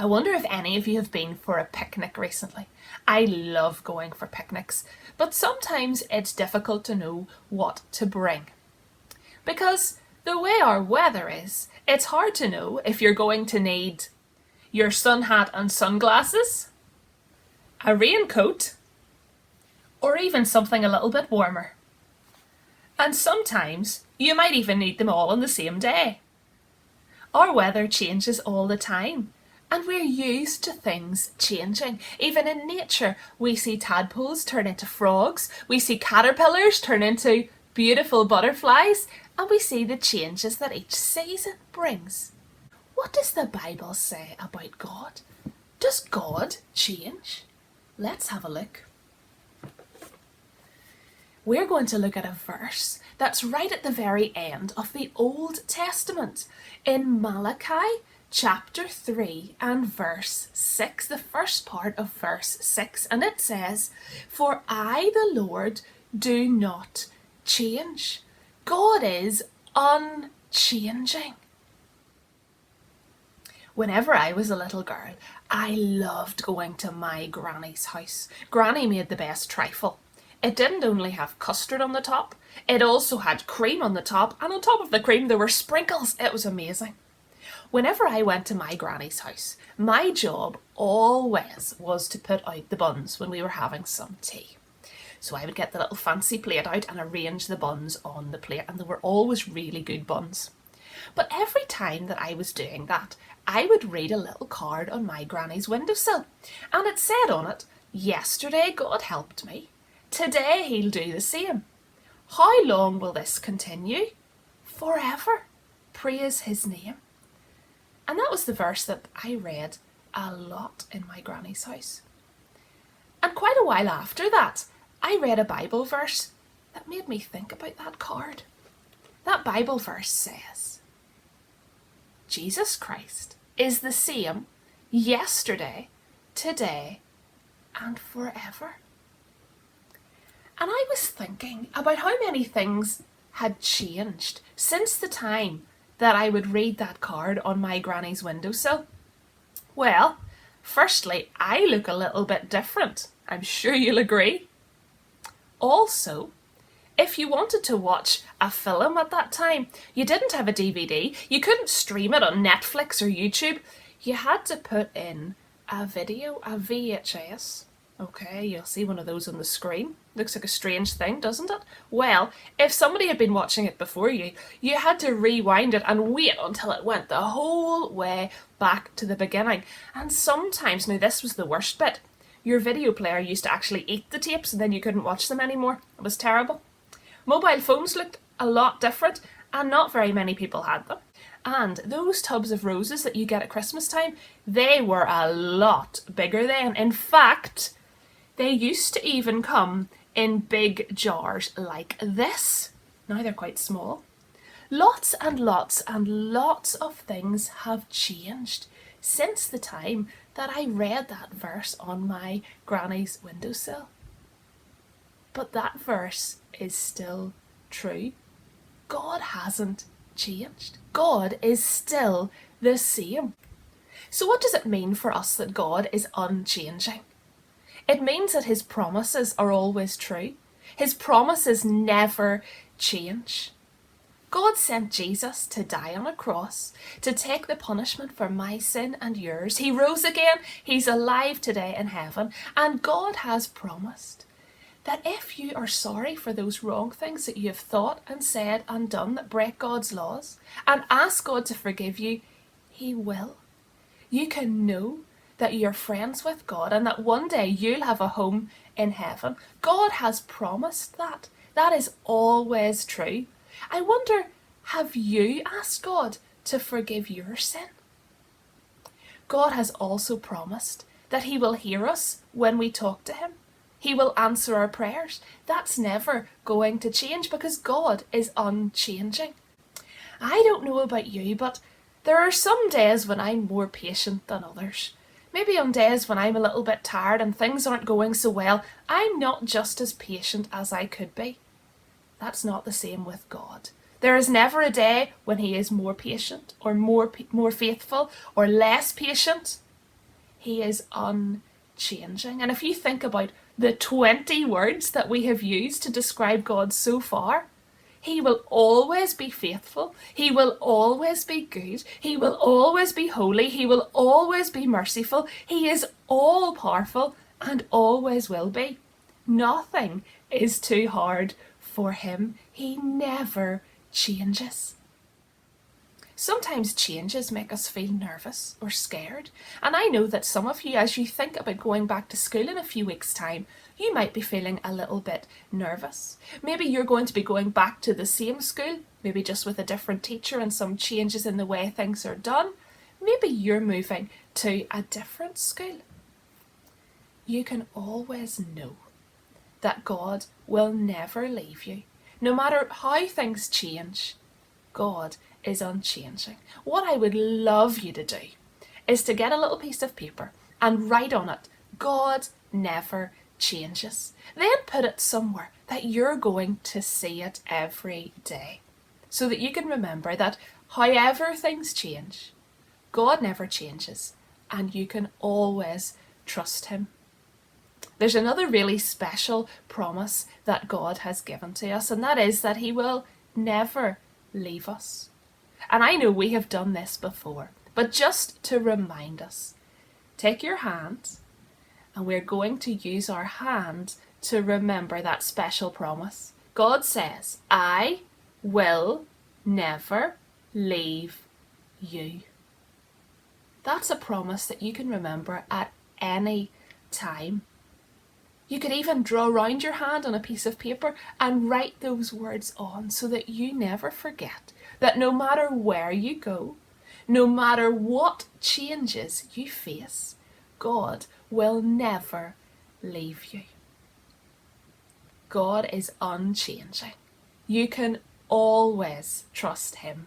I wonder if any of you have been for a picnic recently. I love going for picnics, but sometimes it's difficult to know what to bring. Because the way our weather is, it's hard to know if you're going to need your sun hat and sunglasses, a raincoat, or even something a little bit warmer. And sometimes you might even need them all on the same day. Our weather changes all the time. And we're used to things changing. Even in nature, we see tadpoles turn into frogs, we see caterpillars turn into beautiful butterflies, and we see the changes that each season brings. What does the Bible say about God? Does God change? Let's have a look. We're going to look at a verse that's right at the very end of the Old Testament in Malachi chapter 3 and verse 6, the first part of verse 6, and it says, "For I, the Lord, do not change." God is unchanging. Whenever I was a little girl, I loved going to my granny's house. Granny made the best trifle. It didn't only have custard on the top, it also had cream on the top, and on top of the cream there were sprinkles. It was amazing. Whenever I went to my granny's house, my job always was to put out the buns when we were having some tea. So I would get the little fancy plate out and arrange the buns on the plate, and they were always really good buns. But every time that I was doing that, I would read a little card on my granny's windowsill, and it said on it, "Yesterday God helped me. Today he'll do the same. How long will this continue? Forever. Praise his name." And that was the verse that I read a lot in my granny's house. And quite a while after that, I read a Bible verse that made me think about that card. That Bible verse says, Jesus Christ is the same yesterday, today, and forever. And I was thinking about how many things had changed since the time that I would read that card on my granny's windowsill. Well, firstly, I look a little bit different. I'm sure you'll agree. Also, if you wanted to watch a film at that time, you didn't have a DVD, you couldn't stream it on Netflix or YouTube, you had to put in a video, a VHS. Okay, you'll see one of those on the screen. Looks like a strange thing, doesn't it? Well, if somebody had been watching it before you, you had to rewind it and wait until it went the whole way back to the beginning. And sometimes, now this was the worst bit, your video player used to actually eat the tapes and then you couldn't watch them anymore. It was terrible. Mobile phones looked a lot different and not very many people had them. And those tubs of roses that you get at Christmas time, they were a lot bigger then. In fact, they used to even come in big jars like this. Now they're quite small. Lots and lots and lots of things have changed since the time that I read that verse on my granny's windowsill. But that verse is still true. God hasn't changed. God is still the same. So what does it mean for us that God is unchanging? It means that his promises are always true. His promises never change. God sent Jesus to die on a cross, to take the punishment for my sin and yours. He rose again, he's alive today in heaven, and God has promised that if you are sorry for those wrong things that you have thought and said and done that break God's laws, and ask God to forgive you, he will. You can know that you're friends with God and that one day you'll have a home in heaven. God has promised that. That is always true. I wonder, have you asked God to forgive your sin? God has also promised that he will hear us when we talk to him. He will answer our prayers. That's never going to change because God is unchanging. I don't know about you, but there are some days when I'm more patient than others. Maybe on days when I'm a little bit tired and things aren't going so well, I'm not just as patient as I could be. That's not the same with God. There is never a day when he is more patient or more faithful or less patient. He is unchanging. And if you think about the 20 words that we have used to describe God so far, He will always be faithful. He will always be good. He will always be holy. He will always be merciful. He is all powerful and always will be. Nothing is too hard for Him. He never changes. Sometimes changes make us feel nervous or scared. And I know that some of you, as you think about going back to school in a few weeks' time, you might be feeling a little bit nervous. Maybe you're going to be going back to the same school, maybe just with a different teacher and some changes in the way things are done. Maybe you're moving to a different school. You can always know that God will never leave you. No matter how things change, God is unchanging. What I would love you to do is to get a little piece of paper and write on it, God never changes. Then put it somewhere that you're going to see it every day, so that you can remember that however things change, God never changes, and you can always trust Him. There's another really special promise that God has given to us, and that is that He will never leave us. And I know we have done this before, but just to remind us, take your hand, and we're going to use our hand to remember that special promise. God says, I will never leave you. That's a promise that you can remember at any time. You could even draw around your hand on a piece of paper and write those words on so that you never forget that no matter where you go, no matter what changes you face, God will never leave you. God is unchanging. You can always trust Him.